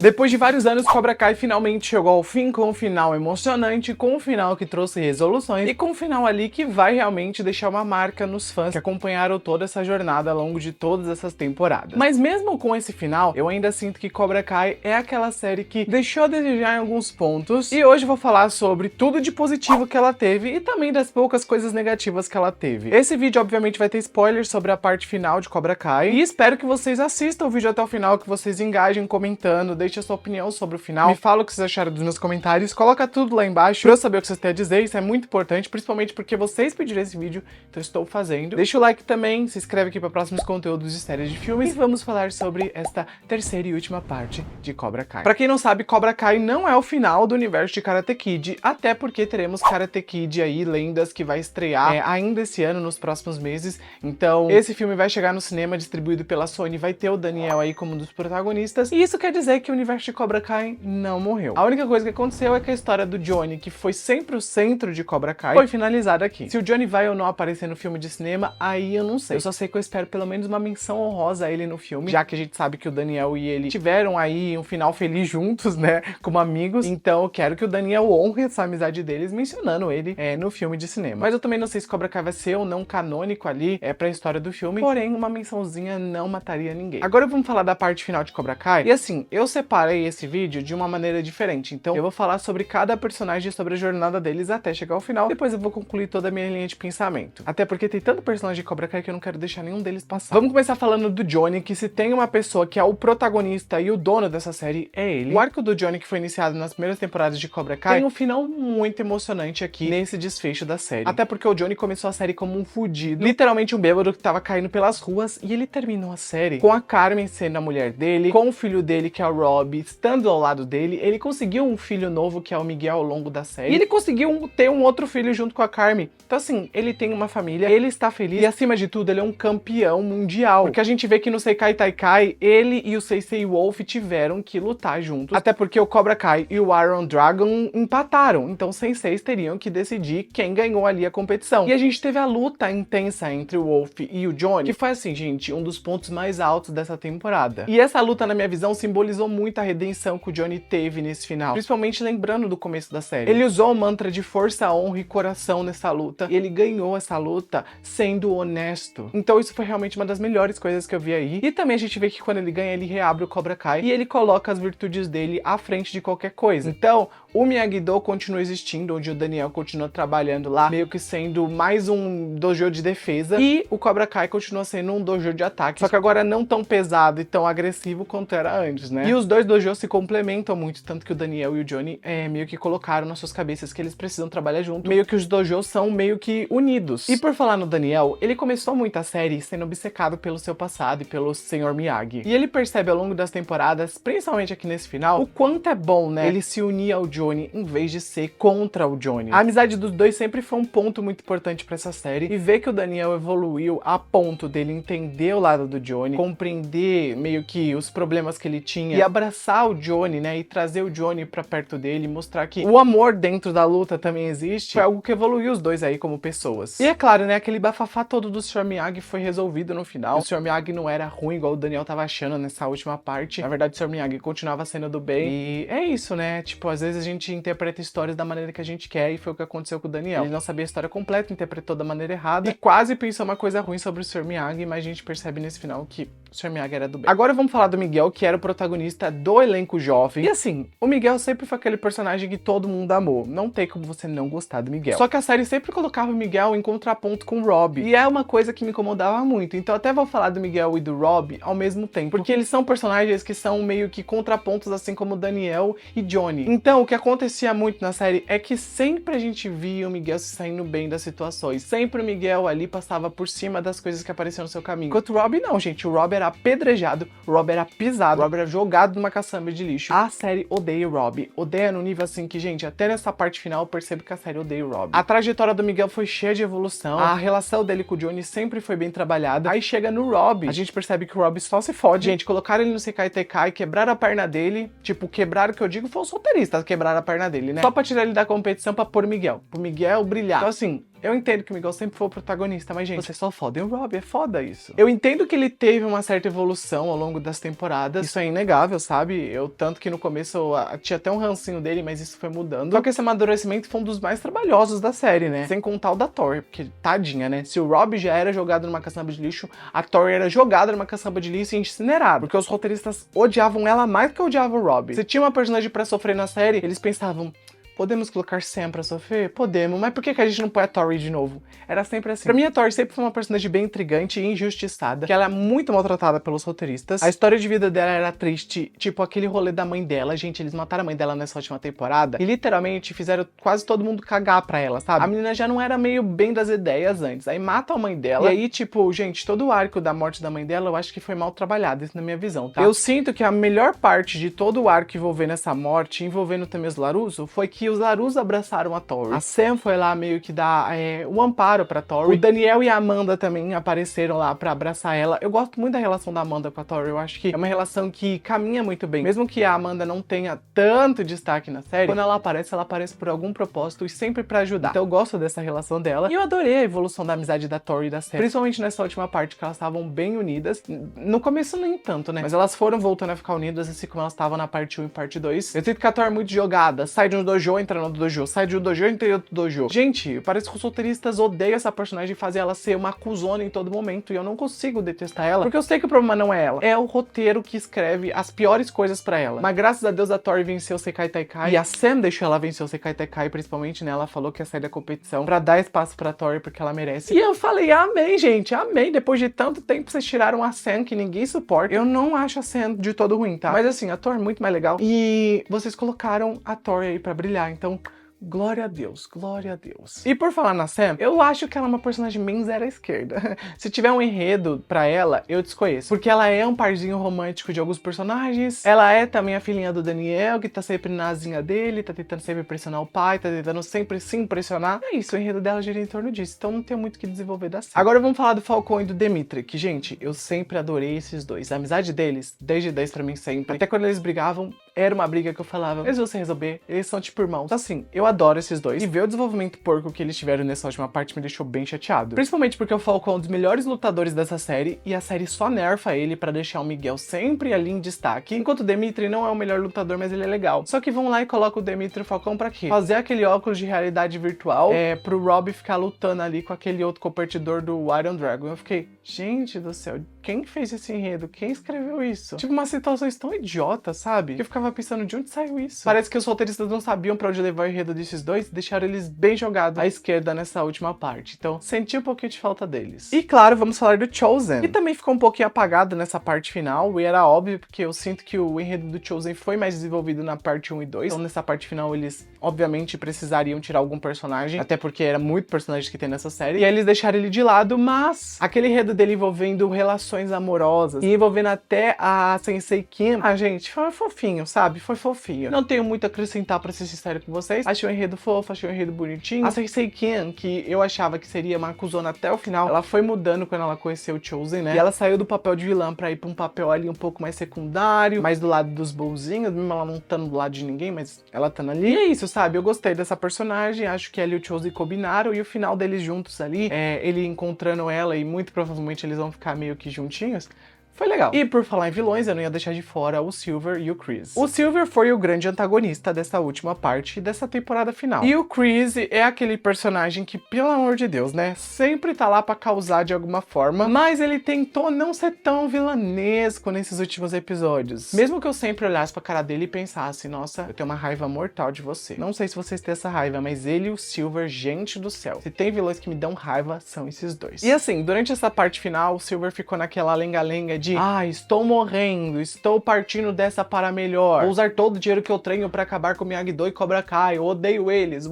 Depois de vários anos, Cobra Kai finalmente chegou ao fim, com um final emocionante, com um final que trouxe resoluções e com um final ali que vai realmente deixar uma marca nos fãs que acompanharam toda essa jornada ao longo de todas essas temporadas. Mas mesmo com esse final, eu ainda sinto que Cobra Kai é aquela série que deixou a desejar em alguns pontos, e hoje eu vou falar sobre tudo de positivo que ela teve e também das poucas coisas negativas que ela teve. Esse vídeo obviamente vai ter spoilers sobre a parte final de Cobra Kai e espero que vocês assistam o vídeo até o final, que vocês engajem comentando, deixe a sua opinião sobre o final, me fala o que vocês acharam dos meus comentários, coloca tudo lá embaixo pra eu saber o que vocês têm a dizer. Isso é muito importante, principalmente porque vocês pediram esse vídeo, então eu estou fazendo. Deixa o like também, se inscreve aqui para próximos conteúdos de séries de filmes e vamos falar sobre esta terceira e última parte de Cobra Kai. Pra quem não sabe, Cobra Kai não é o final do universo de Karate Kid, até porque teremos Karate Kid aí, Lendas, que vai estrear ainda esse ano, nos próximos meses. Então esse filme vai chegar no cinema, distribuído pela Sony, vai ter o Daniel aí como um dos protagonistas, e isso quer dizer que o universo de Cobra Kai não morreu. A única coisa que aconteceu é que a história do Johnny, que foi sempre o centro de Cobra Kai, foi finalizada aqui. Se o Johnny vai ou não aparecer no filme de cinema, aí eu não sei. Eu só sei que eu espero pelo menos uma menção honrosa a ele no filme, já que a gente sabe que o Daniel e ele tiveram aí um final feliz juntos, né, como amigos. Então eu quero que o Daniel honre essa amizade deles, mencionando ele no filme de cinema. Mas eu também não sei se Cobra Kai vai ser ou não canônico ali pra história do filme, porém uma mençãozinha não mataria ninguém. Agora vamos falar da parte final de Cobra Kai. E assim, eu separei esse vídeo de uma maneira diferente, então eu vou falar sobre cada personagem, sobre a jornada deles até chegar ao final, depois eu vou concluir toda a minha linha de pensamento. Até porque tem tanto personagem de Cobra Kai que eu não quero deixar nenhum deles passar. Vamos começar falando do Johnny, que se tem uma pessoa que é o protagonista e o dono dessa série, é ele. O arco do Johnny, que foi iniciado nas primeiras temporadas de Cobra Kai, tem um final muito emocionante aqui nesse desfecho da série. Até porque o Johnny começou a série como um fudido, literalmente um bêbado que tava caindo pelas ruas, e ele terminou a série com a Carmen sendo a mulher dele, com o filho dele, que é o Rob, estando ao lado dele. Ele conseguiu um filho novo, que é o Miguel, ao longo da série, e ele conseguiu ter um outro filho junto com a Carmen. Então assim, ele tem uma família, ele está feliz, e acima de tudo, ele é um campeão mundial, porque a gente vê que no Seikai Taikai, ele e o Sensei Wolf tiveram que lutar juntos, até porque o Cobra Kai e o Iron Dragon empataram, então os senseis teriam que decidir quem ganhou ali a competição. E a gente teve a luta intensa entre o Wolf e o Johnny, que foi assim, gente, um dos pontos mais altos dessa temporada. E essa luta, na minha visão, simbolizou muito a redenção que o Johnny teve nesse final, principalmente lembrando do começo da série. Ele usou o mantra de força, honra e coração nessa luta, e ele ganhou essa luta sendo honesto. Então isso foi realmente uma das melhores coisas que eu vi aí. E também a gente vê que quando ele ganha, ele reabre o Cobra Kai e ele coloca as virtudes dele à frente de qualquer coisa. Então o Miyagi-Do continua existindo, onde o Daniel continua trabalhando lá, meio que sendo mais um dojo de defesa, e o Cobra Kai continua sendo um dojo de ataque, só que agora não tão pesado e tão agressivo quanto era antes, né? E os dois dojos se complementam muito, tanto que o Daniel e o Johnny meio que colocaram nas suas cabeças que eles precisam trabalhar junto, meio que os dojos são meio que unidos. E por falar no Daniel, ele começou muito a série sendo obcecado pelo seu passado e pelo Sr. Miyagi, e ele percebe ao longo das temporadas, principalmente aqui nesse final, o quanto é bom, né, ele se unir ao Johnny em vez de ser contra o Johnny. A amizade dos dois sempre foi um ponto muito importante pra essa série, e ver que o Daniel evoluiu a ponto dele entender o lado do Johnny, compreender meio que os problemas que ele tinha e abraçar o Johnny, né, e trazer o Johnny pra perto dele, mostrar que o amor dentro da luta também existe, foi algo que evoluiu os dois aí como pessoas. E é claro, né, aquele bafafá todo do Sr. Miyagi foi resolvido no final. O Sr. Miyagi não era ruim igual o Daniel tava achando nessa última parte. Na verdade, o Sr. Miyagi continuava sendo do bem, e é isso, né, tipo, às vezes a gente interpreta histórias da maneira que a gente quer, e foi o que aconteceu com o Daniel. Ele não sabia a história completa, interpretou da maneira errada, e quase pensou uma coisa ruim sobre o Sr. Miyagi, mas a gente percebe nesse final que o Sr. Miyagi era do bem. Agora vamos falar do Miguel, que era o protagonista do elenco jovem. E assim, o Miguel sempre foi aquele personagem que todo mundo amou. Não tem como você não gostar do Miguel. Só que a série sempre colocava o Miguel em contraponto com o Rob, e é uma coisa que me incomodava muito. Então até vou falar do Miguel e do Rob ao mesmo tempo, porque eles são personagens que são meio que contrapontos, assim como Daniel e Johnny. Então o que acontecia muito na série é que sempre a gente via o Miguel se saindo bem das situações. Sempre o Miguel ali passava por cima das coisas que apareciam no seu caminho. Enquanto o Rob não, gente. O Rob era apedrejado, o Rob era pisado, o Rob era jogado numa caçamba de lixo. A série odeia o Rob. Odeia no nível assim que, gente, até nessa parte final eu percebo que a série odeia o Rob. A trajetória do Miguel foi cheia de evolução. A relação dele com o Johnny sempre foi bem trabalhada. Aí chega no Rob, a gente percebe que o Rob só se fode. Gente, colocaram ele no Seikai Taikai, quebraram a perna dele. Tipo, quebraram, que eu digo, foi os roteiristas quebraram a perna dele, né? Só pra tirar ele da competição pra pôr o Miguel. Pro Miguel brilhar. Então assim, Eu entendo que o Miguel sempre foi o protagonista, mas, gente, vocês só fodem o Robbie, é foda isso. Eu entendo que ele teve uma certa evolução ao longo das temporadas, isso é inegável, sabe? Tanto que no começo tinha até um rancinho dele, mas isso foi mudando. Só que esse amadurecimento foi um dos mais trabalhosos da série, né? Sem contar o da Tori, porque tadinha, né? Se o Robbie já era jogado numa caçamba de lixo, a Tori era jogada numa caçamba de lixo e incinerada, porque os roteiristas odiavam ela mais do que odiavam o Robbie. Se tinha uma personagem pra sofrer na série, eles pensavam: podemos colocar Sam pra sofrer? Podemos, mas por que a gente não põe a Tori de novo? Era sempre assim. Pra mim, a Tori sempre foi uma personagem bem intrigante e injustiçada, que ela é muito maltratada pelos roteiristas. A história de vida dela era triste, tipo aquele rolê da mãe dela. Gente, eles mataram a mãe dela nessa última temporada e literalmente fizeram quase todo mundo cagar pra ela, sabe? A menina já não era meio bem das ideias antes. Aí matam a mãe dela e aí, tipo, gente, todo o arco da morte da mãe dela eu acho que foi mal trabalhado, isso na minha visão, tá? Eu sinto que a melhor parte de todo o arco envolvendo essa morte, envolvendo também os Larusso, foi que os Larusso abraçaram a Tori. A Sam foi lá meio que dar o amparo pra Tori. O Daniel e a Amanda também apareceram lá pra abraçar ela. Eu gosto muito da relação da Amanda com a Tori. Eu acho que é uma relação que caminha muito bem. Mesmo que a Amanda não tenha tanto destaque na série, quando ela aparece por algum propósito e sempre pra ajudar. Então eu gosto dessa relação dela. E eu adorei a evolução da amizade da Tori e da Sam. Principalmente nessa última parte, que elas estavam bem unidas. No começo nem tanto, né? Mas elas foram voltando a ficar unidas, assim como elas estavam na parte 1 e parte 2. Eu sinto que a Tori é muito jogada. Sai de um dojo, entra no dojo, sai de um dojo, entra em outro dojo. Gente, parece que os roteiristas odeiam essa personagem e fazem ela ser uma cuzona em todo momento, e eu não consigo detestar ela, porque eu sei que o problema não é ela, é o roteiro que escreve as piores coisas pra ela. Mas graças a Deus a Tori venceu o Sekai Taikai, e a Sam deixou ela vencer o Sekai Taikai, principalmente, né? Ela falou que ia sair da competição pra dar espaço pra Tori, porque ela merece. E eu falei, amém, gente, amém. Depois de tanto tempo vocês tiraram a Sam, que ninguém suporta. Eu não acho a Sam de todo ruim, tá? Mas assim, a Tori é muito mais legal, e vocês colocaram a Tori aí pra brilhar, então glória a Deus, glória a Deus. E por falar na Sam, eu acho que ela é uma personagem bem zero à esquerda. Se tiver um enredo pra ela, eu desconheço. Porque ela é um parzinho romântico de alguns personagens. Ela é também a filhinha do Daniel, que tá sempre na asinha dele, tá tentando sempre impressionar o pai, tá tentando sempre se impressionar. É isso, o enredo dela gira em torno disso. Então não tem muito o que desenvolver da Sam. Agora vamos falar do Falcão e do Dimitri, que, gente, eu sempre adorei esses dois. A amizade deles, desde 10 pra mim sempre. Até quando eles brigavam, era uma briga que eu falava, eles vão se resolver, eles são tipo irmãos. Então assim, eu adoro esses dois. E ver o desenvolvimento porco que eles tiveram nessa última parte me deixou bem chateado. Principalmente porque o Falcão é um dos melhores lutadores dessa série, e a série só nerfa ele pra deixar o Miguel sempre ali em destaque, enquanto o Dimitri não é o melhor lutador, mas ele é legal. Só que vão lá e colocam o Dimitri e o Falcão pra quê? Fazer aquele óculos de realidade virtual pro Robbie ficar lutando ali com aquele outro competidor do Iron Dragon. Eu fiquei, gente do céu, quem fez esse enredo? Quem escreveu isso? Tipo, umas situações tão idiotas, sabe? Que eu ficava pensando, de onde saiu isso? Parece que os roteiristas não sabiam pra onde levar o enredo desses dois, deixaram eles bem jogados à esquerda nessa última parte. Então, senti um pouquinho de falta deles. E claro, vamos falar do Chosen, que também ficou um pouquinho apagado nessa parte final, e era óbvio, porque eu sinto que o enredo do Chosen foi mais desenvolvido na parte 1 e 2. Então, nessa parte final, eles, obviamente, precisariam tirar algum personagem, até porque era muito personagem que tem nessa série, e aí eles deixaram ele de lado, mas aquele enredo dele envolvendo relações amorosas, e envolvendo até a Sensei Kim, gente, foi fofinho, sabe? Foi fofinho. Não tenho muito a acrescentar, pra ser sincero com vocês. Achei o enredo fofo, achei o enredo bonitinho. A Sensei Kim, que eu achava que seria uma cuzona até o final, ela foi mudando quando ela conheceu o Chosen, né? E ela saiu do papel de vilã pra ir pra um papel ali um pouco mais secundário, mais do lado dos bonzinhos, mesmo ela não estando do lado de ninguém, mas ela estando ali. E é isso, sabe? Eu gostei dessa personagem, acho que ela e o Chosen combinaram, e o final deles juntos ali, ele encontrando ela, e muito provavelmente eles vão ficar meio que juntinhos, foi legal. E por falar em vilões, eu não ia deixar de fora o Silver e o Chris. O Silver foi o grande antagonista dessa última parte dessa temporada final. E o Chris é aquele personagem que, pelo amor de Deus, né, sempre tá lá pra causar de alguma forma, mas ele tentou não ser tão vilanesco nesses últimos episódios. Mesmo que eu sempre olhasse pra cara dele e pensasse, nossa, eu tenho uma raiva mortal de você. Não sei se vocês têm essa raiva, mas ele e o Silver, gente do céu. Se tem vilões que me dão raiva, são esses dois. E assim, durante essa parte final, o Silver ficou naquela lenga-lenga de estou morrendo, estou partindo dessa para melhor, vou usar todo o dinheiro que eu tenho pra acabar com Miyagi-Do e Cobra Kai, eu odeio eles,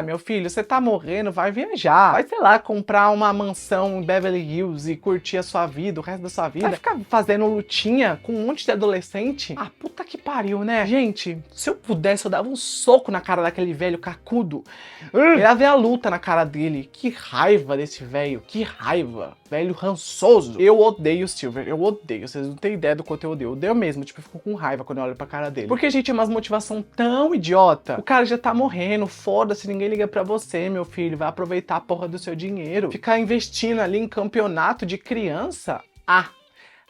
meu filho, você tá morrendo, vai viajar, vai, sei lá, comprar uma mansão em Beverly Hills e curtir a sua vida, o resto da sua vida, vai ficar fazendo lutinha com um monte de adolescente? Puta que pariu, né? Gente, se eu pudesse, eu dava um soco na cara daquele velho cacudo, eu ia ver a luta na cara dele. Que raiva desse velho, que raiva, velho rançoso. Eu odeio o Silver. Silver. Eu odeio, vocês não têm ideia do quanto eu odeio. Eu odeio mesmo, tipo, eu fico com raiva quando eu olho pra cara dele. Porque, gente, é umas motivação tão idiota. O cara já tá morrendo, foda-se, ninguém liga pra você, meu filho. Vai aproveitar a porra do seu dinheiro. Ficar investindo ali em campeonato de criança?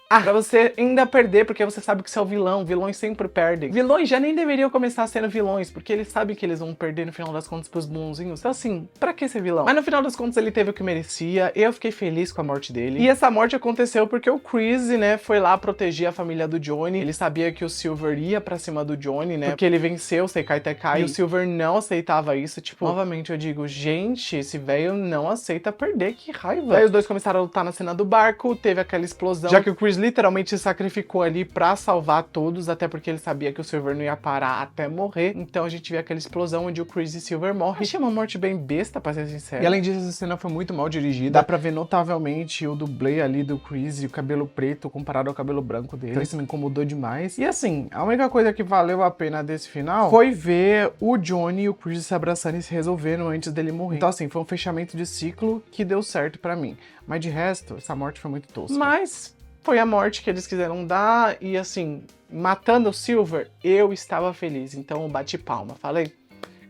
Pra você ainda perder, porque você sabe que você é o vilão. Vilões sempre perdem. Vilões já nem deveriam começar sendo vilões, porque eles sabem que eles vão perder no final das contas pros bonzinhos. Então assim, pra que ser vilão? Mas no final das contas ele teve o que merecia, eu fiquei feliz com a morte dele. E essa morte aconteceu porque o Chris, né, foi lá proteger a família do Johnny. Ele sabia que o Silver ia pra cima do Johnny, né, porque ele venceu o Sekai Tekai. E o Silver não aceitava isso. Tipo, novamente eu digo, gente, esse velho não aceita perder, que raiva. Aí os dois começaram a lutar na cena do barco, teve aquela explosão, já que o Chris literalmente se sacrificou ali pra salvar todos, até porque ele sabia que o Silver não ia parar até morrer. Então a gente vê aquela explosão onde o Chris e Silver morrem. Achei uma morte bem besta, pra ser sincero. E além disso, essa cena foi muito mal dirigida. Dá pra ver notavelmente o dublê ali do Chris e o cabelo preto comparado ao cabelo branco dele. Então isso me incomodou demais. E assim, a única coisa que valeu a pena desse final foi ver o Johnny e o Chris se abraçando e se resolvendo antes dele morrer. Então assim, foi um fechamento de ciclo que deu certo pra mim. Mas de resto, essa morte foi muito tosca. Mas foi a morte que eles quiseram dar e assim, matando o Silver, eu estava feliz. Então eu bati palma, falei,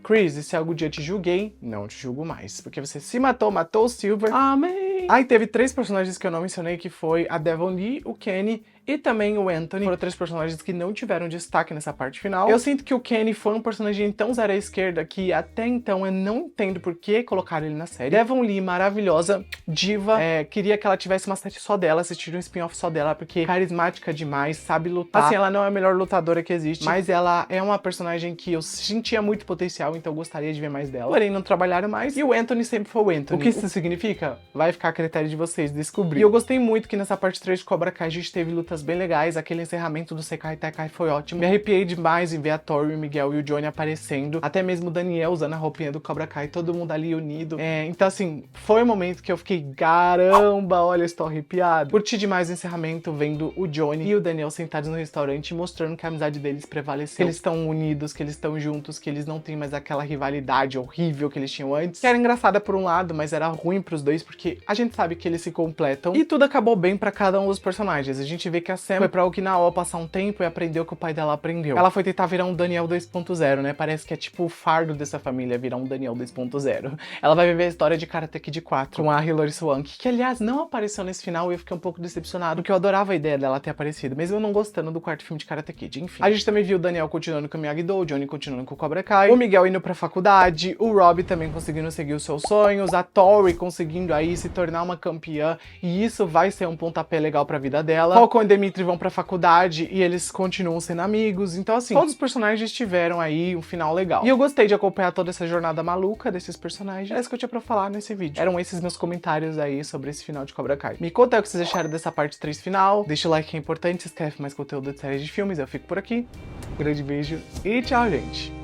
Chris, se algum dia te julguei, não te julgo mais. Porque você se matou, matou o Silver. Amém! Aí teve 3 personagens que eu não mencionei, que foi a Devon Lee, o Kenny e também o Anthony. Foram 3 personagens que não tiveram destaque nessa parte final. Eu sinto que o Kenny foi um personagem tão zero à esquerda que até então eu não entendo por que colocaram ele na série. Devon Lee, maravilhosa, diva, queria que ela tivesse uma série só dela, assistir um spin-off só dela, porque carismática demais, sabe lutar. Assim, ela não é a melhor lutadora que existe, mas ela é uma personagem que eu sentia muito potencial, então eu gostaria de ver mais dela. Porém, não trabalharam mais. E o Anthony sempre foi o Anthony. O que isso significa? Vai ficar a critério de vocês descobrir. E eu gostei muito que nessa parte 3 de Cobra Kai a gente teve lutas bem legais, aquele encerramento do Sekai Tekai foi ótimo. Me arrepiei demais em ver a Tori, o Miguel e o Johnny aparecendo, até mesmo o Daniel usando a roupinha do Cobra Kai, todo mundo ali unido. Então assim, foi um momento que eu fiquei, caramba, olha, estou arrepiado. Curti demais o encerramento vendo o Johnny e o Daniel sentados no restaurante, mostrando que a amizade deles prevaleceu, que eles estão unidos, que eles estão juntos, que eles não têm mais aquela rivalidade horrível que eles tinham antes, que era engraçada por um lado, mas era ruim pros dois, porque a gente sabe que eles se completam, e tudo acabou bem pra cada um dos personagens. A gente vê que a Sam foi pra Okinawa passar um tempo e aprendeu o que o pai dela aprendeu. Ela foi tentar virar um Daniel 2.0, né? Parece que é tipo o fardo dessa família virar um Daniel 2.0. Ela vai viver a história de Karate Kid 4 com a Hilary Swank, que aliás não apareceu nesse final e eu fiquei um pouco decepcionado, porque eu adorava a ideia dela ter aparecido, mesmo eu não gostando do quarto filme de Karate Kid. Enfim, a gente também viu o Daniel continuando com o Miyagi-Do, o Johnny continuando com o Cobra Kai, o Miguel indo pra faculdade, o Rob também conseguindo seguir os seus sonhos, a Tori conseguindo aí se tornar uma campeã, e isso vai ser um pontapé legal pra vida dela. Falcon e Demitri vão pra faculdade e eles continuam sendo amigos. Então assim, todos os personagens tiveram aí um final legal. E eu gostei de acompanhar toda essa jornada maluca desses personagens. É isso que eu tinha pra falar nesse vídeo. Eram esses meus comentários aí sobre esse final de Cobra Kai. Me conta aí o que vocês acharam dessa parte 3 final. Deixa o like que é importante, se inscreve pra mais conteúdo de séries de filmes. Eu fico por aqui. Um grande beijo e tchau, gente.